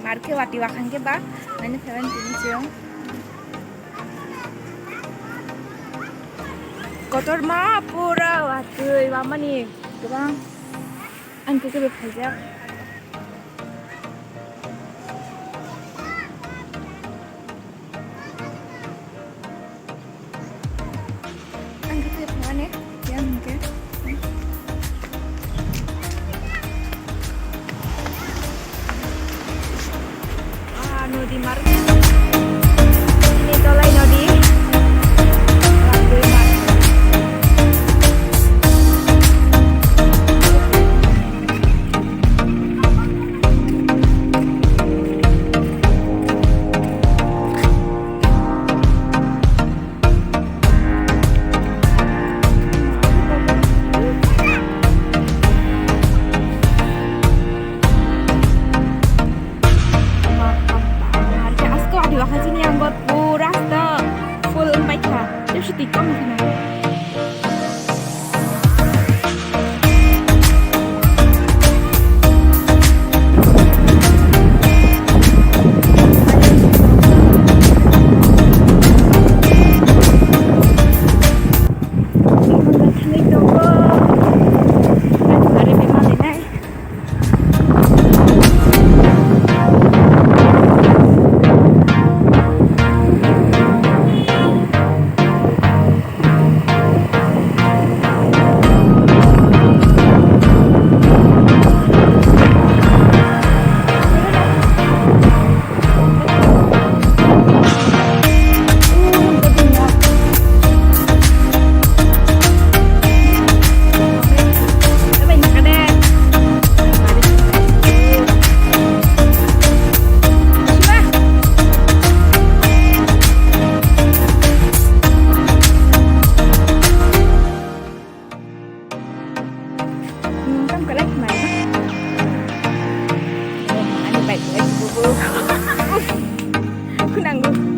marke wati wakan ke ba nani feban tini siang kotor ma pura wati mama nih bang angke ke befaja angke ke mana ya mungkin nodi marke ini tolai nodi Tikam sini. Aku nanggung.